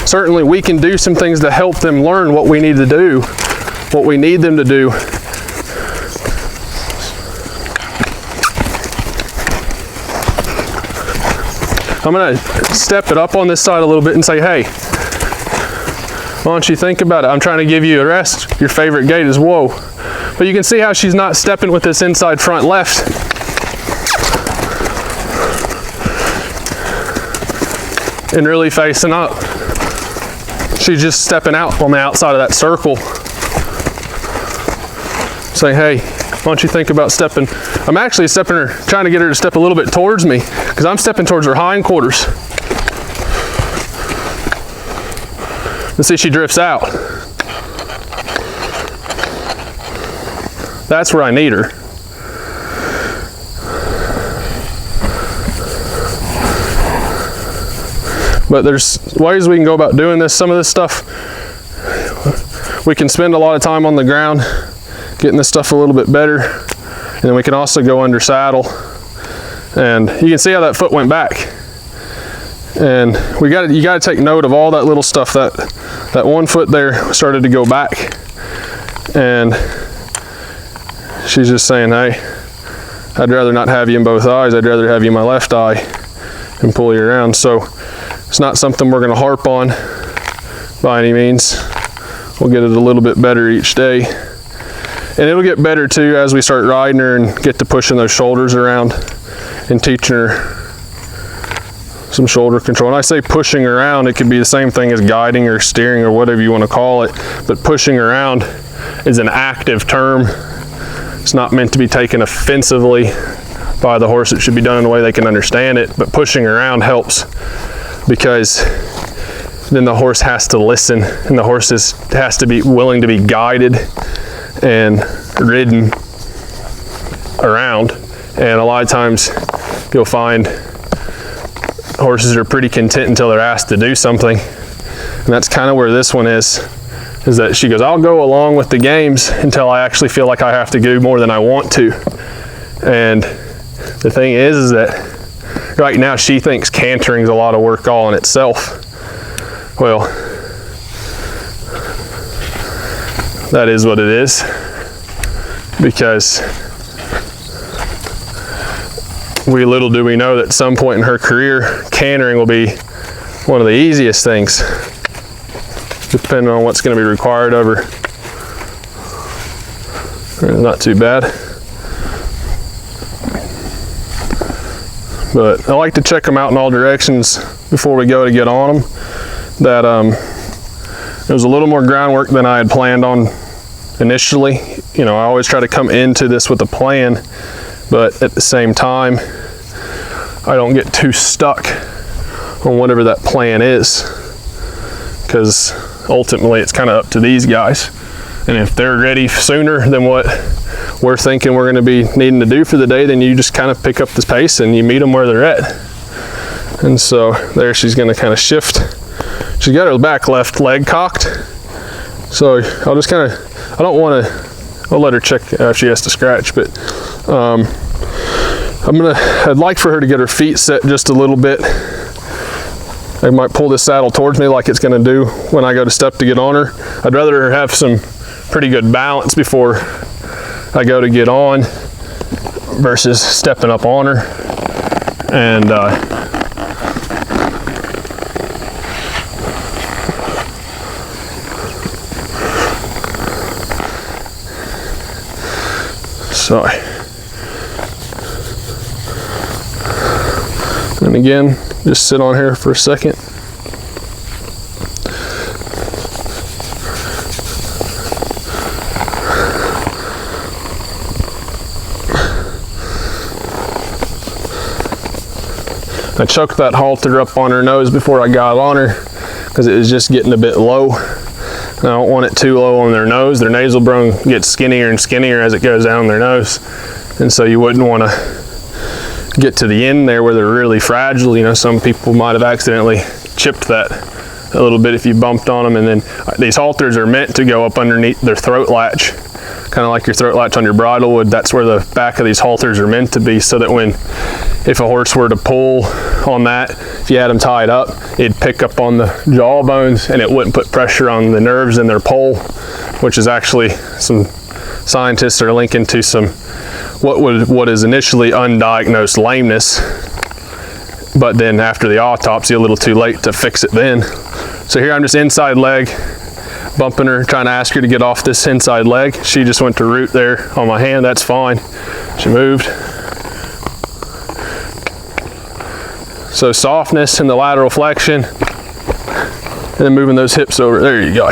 Certainly we can do some things to help them learn what we need to do, what we need them to do. I'm gonna step it up on this side a little bit and say, hey, why don't you think about it? I'm trying to give you a rest. Your favorite gait is whoa. But you can see how she's not stepping with this inside front left. And really facing up. She's just stepping out on the outside of that circle. Say, hey, why don't you think about stepping? I'm actually stepping her, trying to get her to step a little bit towards me because I'm stepping towards her hindquarters. And see, she drifts out. That's where I need her. But there's ways we can go about doing this. Some of this stuff, we can spend a lot of time on the ground getting this stuff a little bit better, and then we can also go under saddle, and you can see how that foot went back. And you got to take note of all that little stuff. That one foot there started to go back, and she's just saying, hey, I'd rather not have you in both eyes. I'd rather have you in my left eye and pull you around. So it's not something we're going to harp on by any means. We'll get it a little bit better each day. And it'll get better too as we start riding her and get to pushing those shoulders around and teaching her some shoulder control. And I say pushing around, it could be the same thing as guiding or steering or whatever you want to call it, but pushing around is an active term. It's not meant to be taken offensively by the horse. It should be done in a way they can understand it, but pushing around helps because then the horse has to listen, and the horse has to be willing to be guided and ridden around. And a lot of times you'll find horses are pretty content until they're asked to do something, and that's kind of where this one is that she goes, I'll go along with the games until I actually feel like I have to do more than I want to. And the thing is that right now she thinks cantering is a lot of work all in itself. Well, that is what it is, because little do we know that at some point in her career, cantering will be one of the easiest things, depending on what's going to be required of her. Not too bad. But I like to check them out in all directions before we go to get on them. That it was a little more groundwork than I had planned on initially. You know, I always try to come into this with a plan, but at the same time, I don't get too stuck on whatever that plan is, because ultimately it's kind of up to these guys. And if they're ready sooner than what we're thinking we're going to be needing to do for the day, then you just kind of pick up the pace and you meet them where they're at. And so there she's going to kind of shift. She's got her back left leg cocked. So I'll just kind of, I don't want to, I'll let her check if she has to scratch, but I'd like for her to get her feet set just a little bit. I might pull this saddle towards me like it's going to do when I go to step to get on her. I'd rather her have some pretty good balance before I go to get on. versus stepping up on her. And sorry. And again, just sit on here for a second. I choked that halter up on her nose before I got on her because it was just getting a bit low. I don't want it too low on their nose. Their nasal bone gets skinnier and skinnier as it goes down their nose. And so you wouldn't want to get to the end there where they're really fragile. You know, some people might have accidentally chipped that a little bit if you bumped on them. And then these halters are meant to go up underneath their throat latch, kind of like your throat latch on your bridle would. That's where the back of these halters are meant to be, so that if a horse were to pull on that, if you had them tied up, it'd pick up on the jaw bones and it wouldn't put pressure on the nerves in their poll, which is actually, some scientists are linking to some what is initially undiagnosed lameness, but then after the autopsy, a little too late to fix it then. So here I'm just inside leg, bumping her, trying to ask her to get off this inside leg. She just went to root there on my hand. That's fine. She moved. So softness in the lateral flexion, and then moving those hips over. There you go.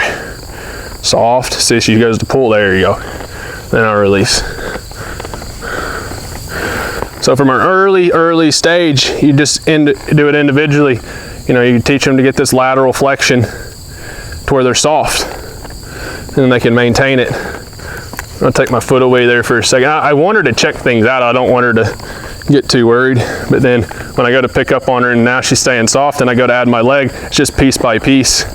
Soft. See, she goes to pull. There you go. Then I release. So from an early stage, you just do it individually. You know, you teach them to get this lateral flexion to where they're soft, and then they can maintain it. I'll take my foot away there for a second. I want her to check things out. I don't want her to get too worried. But then when I go to pick up on her and now she's staying soft and I go to add my leg, it's just piece by piece.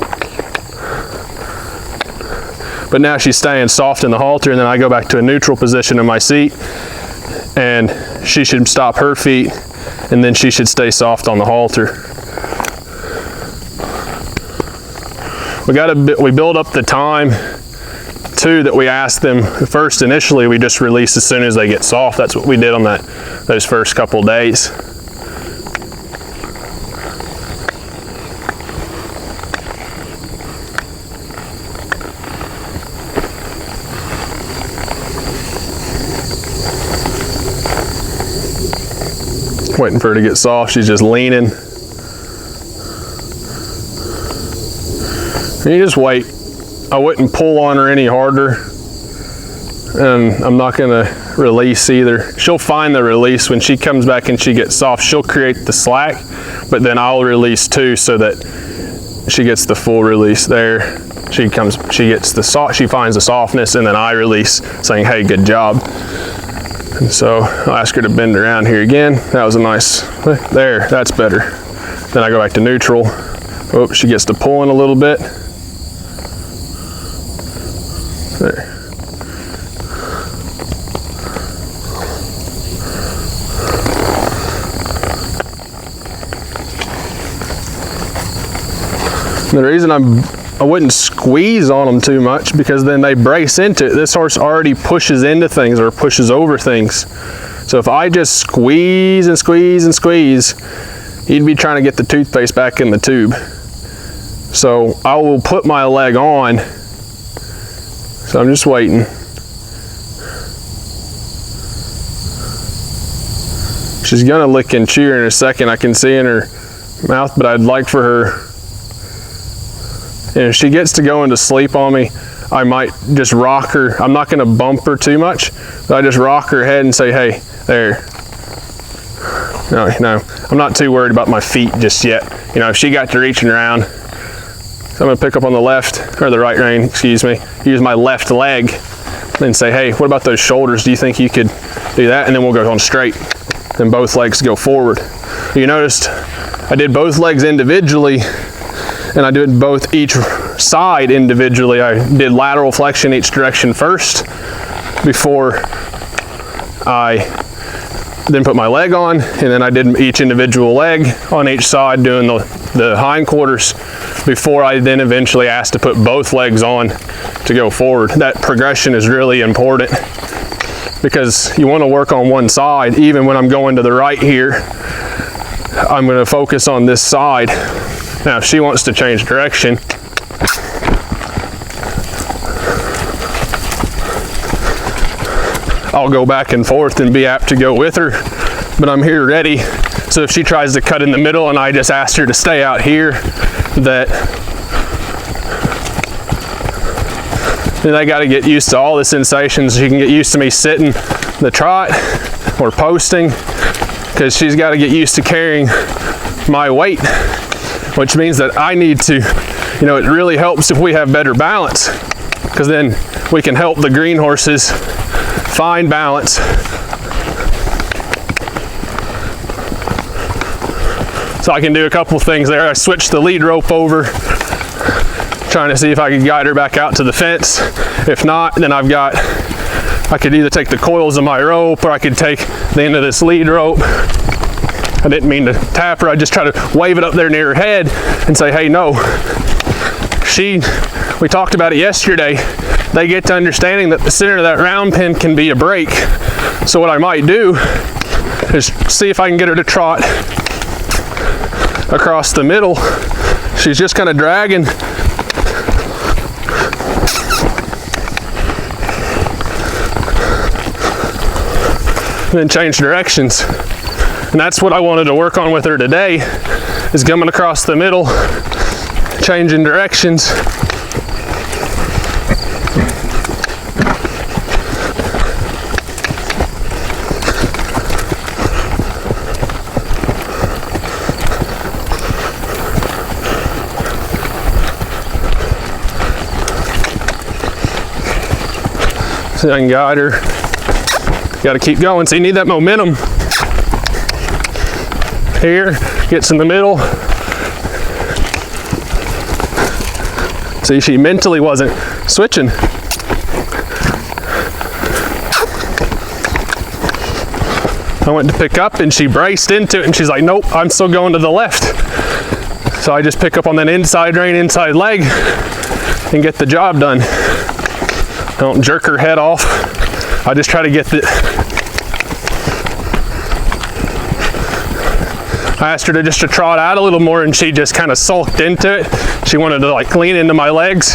But now she's staying soft in the halter, and then I go back to a neutral position in my seat, and she should stop her feet, and then she should stay soft on the halter. We build up the time too that we ask them. First, initially, we just release as soon as they get soft. That's what we did on those first couple days. Waiting for her to get soft. She's just leaning. And you just wait. I wouldn't pull on her any harder, and I'm not gonna release either. She'll find the release when she comes back and she gets soft. She'll create the slack, but then I'll release too, so that she gets the full release there. She finds the softness, and then I release, saying, "Hey, good job." And so I'll ask her to bend around here again. That was a nice, there, that's better. Then I go back to neutral. Oh, she gets to pulling a little bit. There. The reason I wouldn't squeeze on them too much, because then they brace into it. This horse already pushes into things or pushes over things. So if I just squeeze and squeeze and squeeze, he'd be trying to get the toothpaste back in the tube. So I will put my leg on. So I'm just waiting. She's gonna lick and chew in a second. I can see in her mouth, but I'd like for her, and if she gets to going to sleep on me, I might just rock her. I'm not gonna bump her too much, but I just rock her head and say, "Hey, there." No, I'm not too worried about my feet just yet. You know, if she got to reaching around, so I'm gonna pick up on the left, or the right rein, excuse me, use my left leg, and say, "Hey, what about those shoulders? Do you think you could do that?" And then we'll go on straight. Then both legs go forward. You noticed I did both legs individually, and I did both each side individually. I did lateral flexion each direction first before I then put my leg on, and then I did each individual leg on each side, doing the hindquarters, before I then eventually asked to put both legs on to go forward. That progression is really important, because you want to work on one side. Even when I'm going to the right here, I'm going to focus on this side. Now, if she wants to change direction, I'll go back and forth and be apt to go with her, but I'm here ready. So if she tries to cut in the middle and I just asked her to stay out here, then I got to get used to all the sensations. She can get used to me sitting the trot or posting, because she's got to get used to carrying my weight, which means that I need to, you know, it really helps if we have better balance, because then we can help the green horses find balance. So I can do a couple things there. I switched the lead rope over, trying to see if I could guide her back out to the fence. If not, then I could either take the coils of my rope, or I could take the end of this lead rope. I didn't mean to tap her. I just try to wave it up there near her head and say, hey, no. We talked about it yesterday. They get to understanding that the center of that round pin can be a brake. So what I might do is see if I can get her to trot across the middle. She's just kind of dragging. And then change directions. And that's what I wanted to work on with her today, is coming across the middle, changing directions. So I can guide her. Got to keep going. So you need that momentum. Here, gets in the middle. See, she mentally wasn't switching. I went to pick up and she braced into it and she's like, nope, I'm still going to the left. So I just pick up on that inside rein, inside leg, and get the job done. Don't jerk her head off. I just try to get I asked her to just trot out a little more, and she just kind of sulked into it. She wanted to like lean into my legs,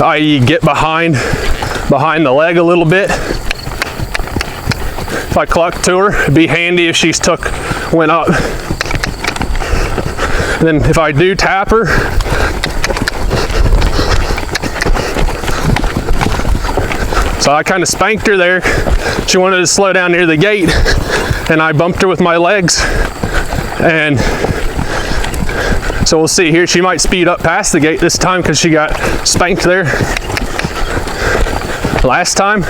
i.e. get behind the leg a little bit. If I clucked to her, it'd be handy if she went up. And then if I do tap her, so I kind of spanked her there. She wanted to slow down near the gate, and I bumped her with my legs. And so we'll see here. She might speed up past the gate this time because she got spanked there last time.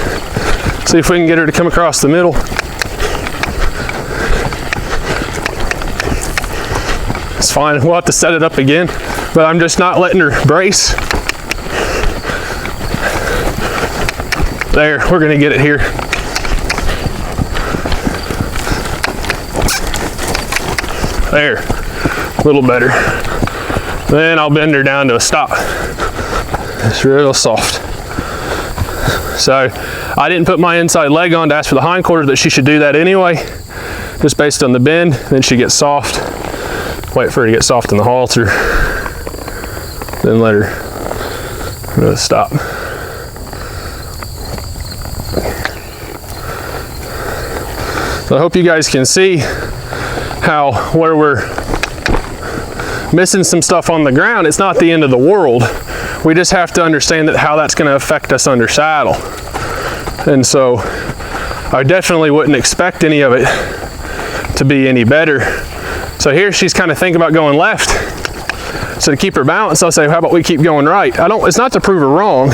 See if we can get her to come across the middle. It's fine. We'll have to set it up again, but I'm just not letting her brace. There, we're gonna get it here. There, a little better. Then I'll bend her down to a stop. It's real soft. So I didn't put my inside leg on to ask for the hindquarters, but she should do that anyway, just based on the bend. Then she gets soft. Wait for her to get soft in the halter. Then let her go to stop. So I hope you guys can see where we're missing some stuff on the ground. It's not the end of the world. We just have to understand how that's going to affect us under saddle. And so I definitely wouldn't expect any of it to be any better. So here she's kind of thinking about going left. So to keep her balanced, I'll say, how about we keep going right? It's not to prove her wrong.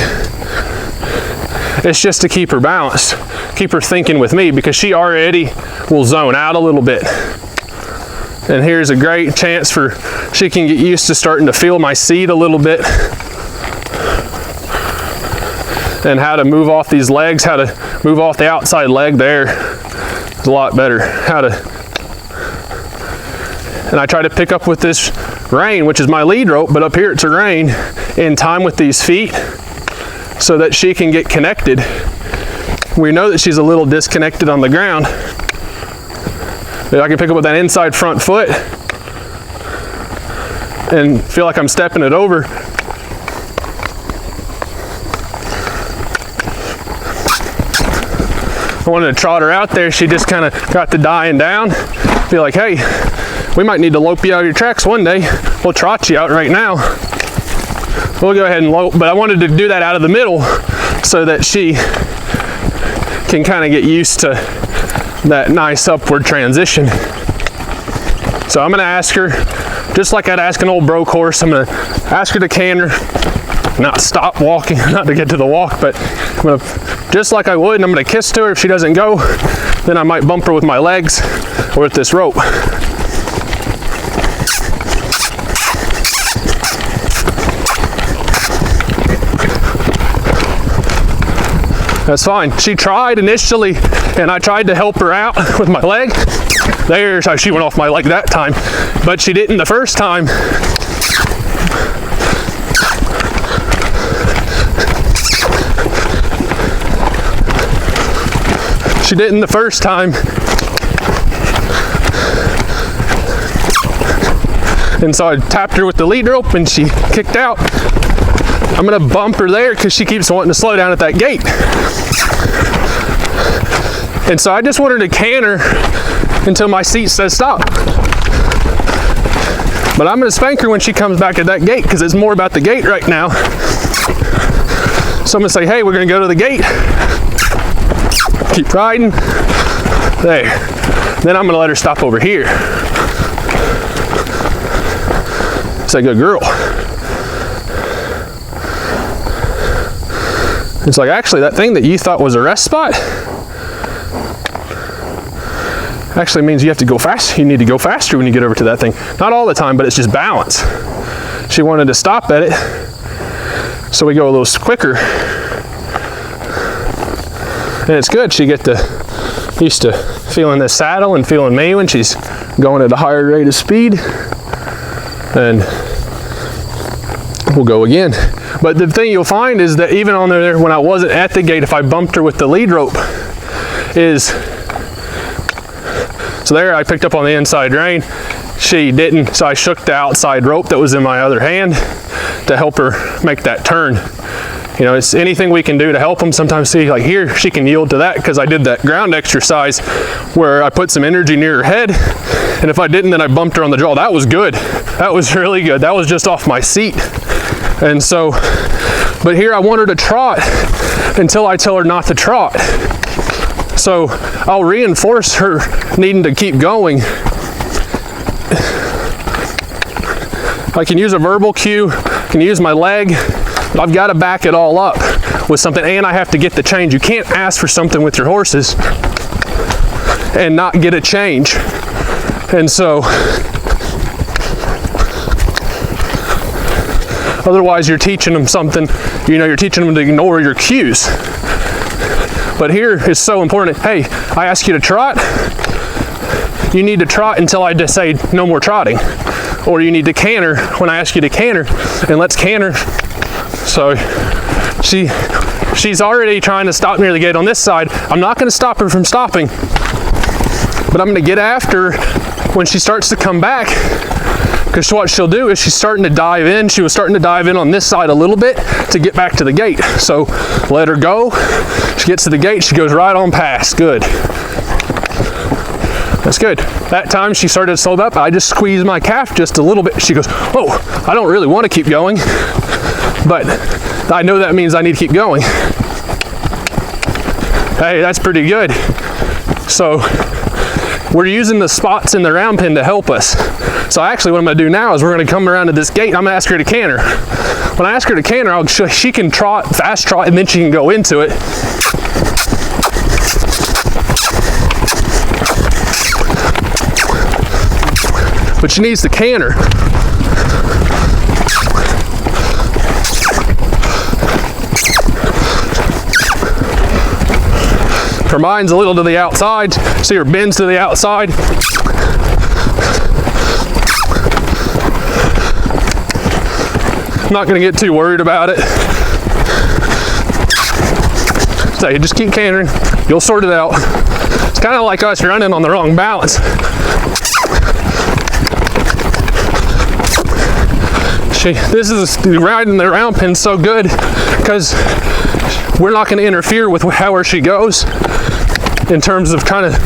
It's just to keep her balanced, keep her thinking with me, because she already will zone out a little bit. And here's a great chance she can get used to starting to feel my seat a little bit, and how to move off these legs, how to move off the outside leg there is a lot better. And I try to pick up with this rein, which is my lead rope, but up here it's a rein, in time with these feet, so that she can get connected. we know that she's a little disconnected on the ground. I can pick up with that inside front foot and feel like I'm stepping it over. I wanted to trot her out there. She just kind of got to dying down. Be like, hey, we might need to lope you out of your tracks one day. We'll trot you out right now. We'll go ahead and lope, but I wanted to do that out of the middle so that she can kind of get used to that nice upward transition. So I'm gonna ask her, just like I'd ask an old broke horse, I'm gonna ask her to canter, not stop walking, not to get to the walk, but I'm gonna, just like I would, and I'm gonna kiss to her. If she doesn't go, then I might bump her with my legs or with this rope. That's fine. She tried initially, and I tried to help her out with my leg. There's how she went off my leg that time, but she didn't the first time. She didn't the first time. And so I tapped her with the lead rope and she kicked out. I'm gonna bump her there because she keeps wanting to slow down at that gate. And so I just want her to canter until my seat says stop. But I'm gonna spank her when she comes back at that gate because it's more about the gate right now. So I'm gonna say, hey, we're gonna go to the gate. Keep riding. There. Then I'm gonna let her stop over here. Say, good girl. It's like, actually, that thing that you thought was a rest spot actually means you have to go fast. You need to go faster when you get over to that thing. Not all the time, but it's just balance. She wanted to stop at it, so we go a little quicker. And it's good. She get used to feeling this saddle and feeling me when she's going at a higher rate of speed. And we'll go again. But the thing you'll find is that even on there, when I wasn't at the gate, if I bumped her with the lead rope, so there I picked up on the inside rein. She didn't, so I shook the outside rope that was in my other hand to help her make that turn. You know, it's anything we can do to help them. Sometimes see, like here, she can yield to that because I did that ground exercise where I put some energy near her head. And if I didn't, then I bumped her on the jaw. That was good. That was really good. That was just off my seat. And so, but here I want her to trot until I tell her not to trot. So I'll reinforce her needing to keep going. I can use a verbal cue, I can use my leg, but I've got to back it all up with something, and I have to get the change. You can't ask for something with your horses and not get a change. And so, otherwise you're teaching them something, you know, you're teaching them to ignore your cues. But here it's so important. Hey, I ask you to trot. You need to trot until I just say no more trotting. Or you need to canter when I ask you to canter, and let's canter. So she's already trying to stop near the gate on this side. I'm not going to stop her from stopping, but I'm going to get after when she starts to come back, because what she'll do is she's starting to dive in. She was starting to dive in on this side a little bit to get back to the gate. So let her go. She gets to the gate, she goes right on past. Good. That's good. That time she started to slow up. I just squeezed my calf just a little bit. She goes, oh, I don't really want to keep going, but I know that means I need to keep going. Hey, that's pretty good. So we're using the spots in the round pen to help us. So actually what I'm going to do now is we're going to come around to this gate and I'm going to ask her to canter. When I ask her to canter, she can trot, fast trot, and then she can go into it. But she needs to canter. Her mind's a little to the outside. See her bends to the outside. I'm not going to get too worried about it. stay. Just keep cantering. You'll sort it out. It's kind of like us running on the wrong balance. This is riding the round pin so good because we're not going to interfere with where she goes in terms of trying to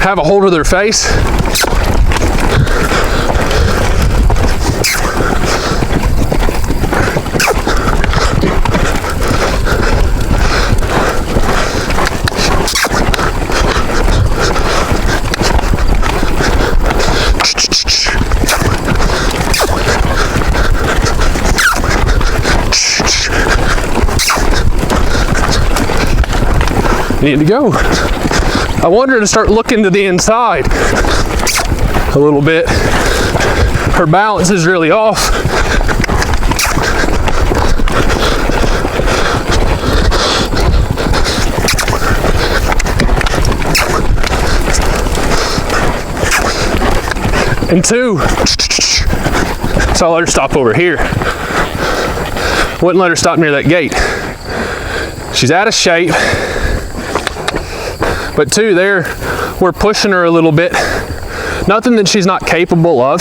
have a hold of their face. Need to go. I want her to start looking to the inside a little bit. Her balance is really off. And 2, so I'll let her stop over here. Wouldn't let her stop near that gate. She's out of shape. But 2, there, we're pushing her a little bit. Nothing that she's not capable of,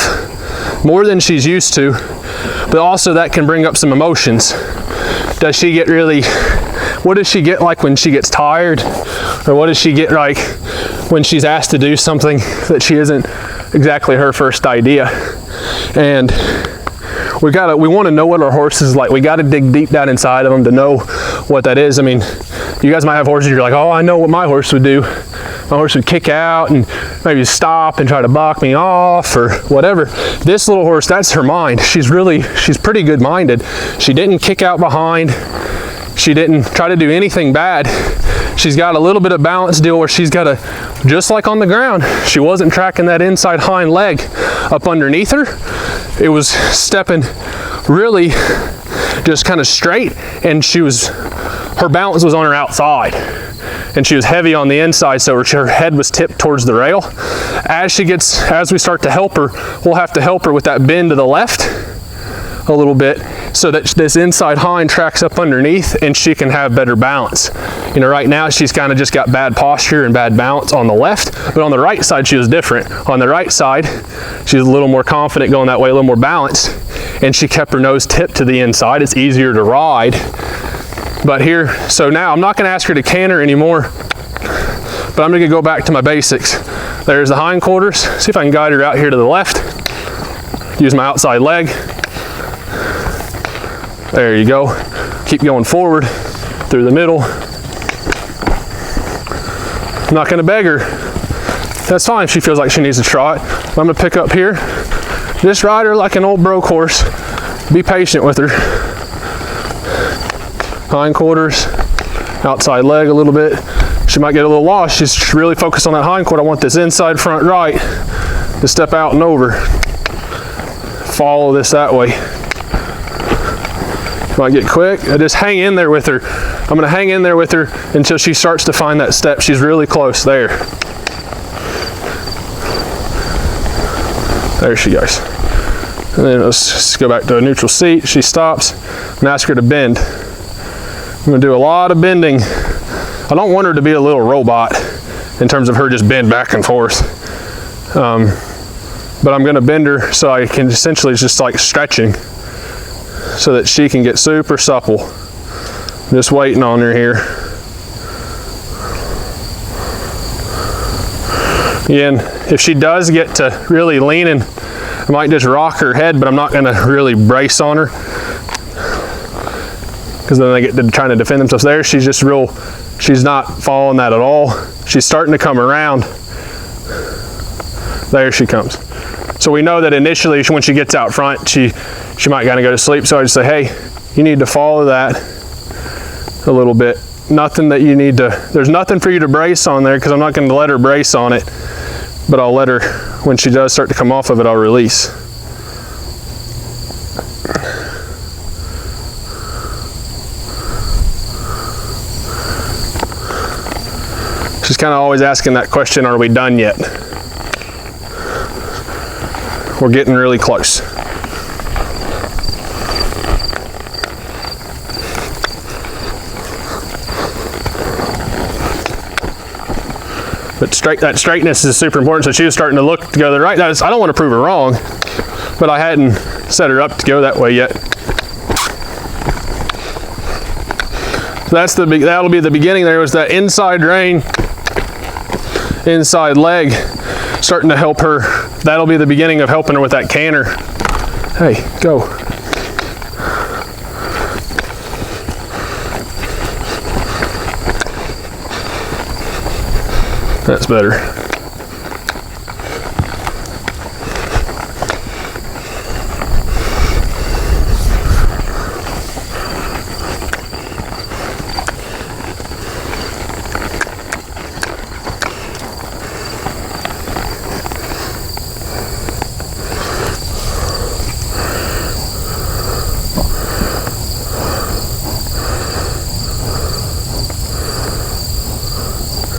more than she's used to, but also that can bring up some emotions. Does she get really, what does she get like when she gets tired? Or what does she get like when she's asked to do something that she isn't exactly her first idea? And we want to know what our horse is like. We got to dig deep down inside of them to know what that is. I mean, you guys might have horses, you're like, oh, I know what my horse would do. My horse would kick out and maybe stop and try to buck me off or whatever. This little horse, that's her mind. She's pretty good minded. She didn't kick out behind. She didn't try to do anything bad. She's got a little bit of balance deal where she's got just like on the ground, she wasn't tracking that inside hind leg up underneath her. It was stepping really just kind of straight, and her balance was on her outside, and she was heavy on the inside, so her head was tipped towards the rail. As we start to help her, we'll have to help her with that bend to the left a little bit so that this inside hind tracks up underneath and she can have better balance. You know, right now she's kind of just got bad posture and bad balance on the left, but on the right side she was different. On the right side, she was a little more confident going that way, a little more balanced, and she kept her nose tipped to the inside. It's easier to ride. But here, so now I'm not going to ask her to canter anymore, but I'm going to go back to my basics. There's the hindquarters. See if I can guide her out here to the left. Use my outside leg. There you go. Keep going forward through the middle. I'm not going to beg her. That's fine if she feels like she needs to trot. I'm going to pick up here. Just ride her like an old broke horse. Be patient with her. Hindquarters, outside leg a little bit. She might get a little lost. She's really focused on that hindquarter. I want this inside front right to step out and over. Follow this that way. Might get quick. I just hang in there with her. I'm going to hang in there with her until she starts to find that step. She's really close there. There she goes. And then let's just go back to a neutral seat. She stops and ask her to bend. I'm going to do a lot of bending. I don't want her to be a little robot in terms of her just bend back and forth. But I'm going to bend her so I can essentially just like stretching so that she can get super supple. Just waiting on her here. Again, if she does get to really leaning, I might just rock her head, but I'm not going to really brace on her, because then they get to trying to defend themselves. There, she's not following that at all. She's starting to come around. There she comes. So we know that initially when she gets out front, she might kind of go to sleep. So I just say, hey, you need to follow that a little bit. Nothing that you need to, there's nothing for you to brace on there, because I'm not going to let her brace on it, but I'll let her, when she does start to come off of it, I'll release. She's kind of always asking that question, are we done yet? We're getting really close. But that straightness is super important. So she was starting to look to go the right. I don't want to prove her wrong, but I hadn't set her up to go that way yet. So that'll be the beginning. There was that inside rein, inside leg starting to help her. That'll be the beginning of helping her with that canter. Hey, go. That's better.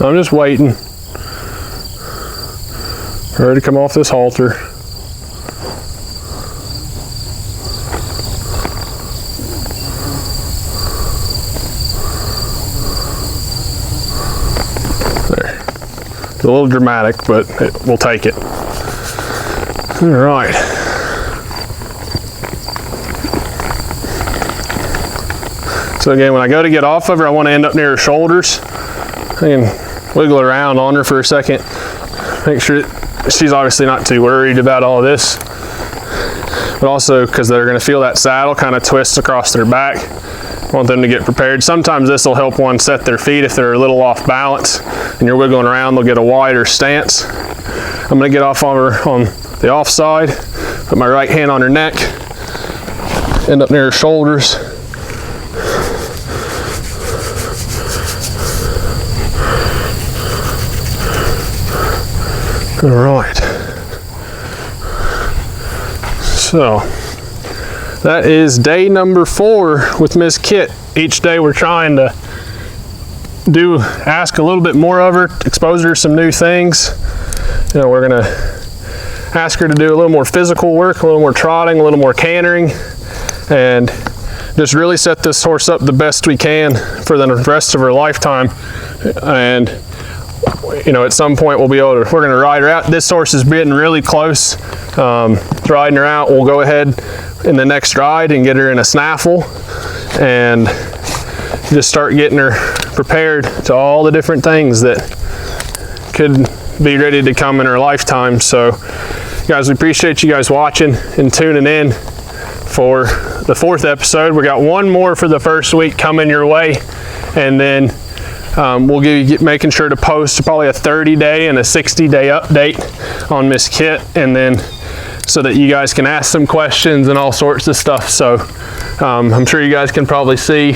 I'm just waiting for her to come off this halter. There. It's a little dramatic, but we'll take it. All right. So again, when I go to get off of her, I want to end up near her shoulders. I can wiggle around on her for a second. Make sure she's obviously not too worried about all this, but also because they're going to feel that saddle kind of twist across their back. I want them to get prepared. Sometimes this will help one set their feet if they're a little off balance and you're wiggling around, they'll get a wider stance. I'm going to get off on her on the off side, put my right hand on her neck, end up near her shoulders. All right, so that is day number 4 with Miss Kit. Each day we're trying to ask a little bit more of her, expose her to some new things. You know, we're gonna ask her to do a little more physical work, a little more trotting, a little more cantering, and just really set this horse up the best we can for the rest of her lifetime. And you know, at some point we're going to ride her out. This horse is getting really close to riding her out. We'll go ahead in the next ride and get her in a snaffle and just start getting her prepared to all the different things that could be ready to come in her lifetime. So guys, we appreciate you guys watching and tuning in for the 4th episode. We got one more for the first week coming your way, and then we'll making sure to post probably a 30-day and a 60-day update on Miss Kit, and then so that you guys can ask some questions and all sorts of stuff. So I'm sure you guys can probably see,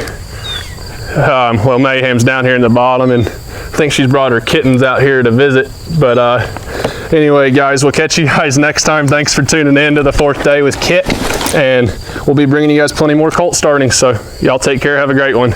well, Mayhem's down here in the bottom, and I think she's brought her kittens out here to visit. But anyway, guys, we'll catch you guys next time. Thanks for tuning in to the 4th day with Kit, and we'll be bringing you guys plenty more colt starting. So y'all take care. Have a great one.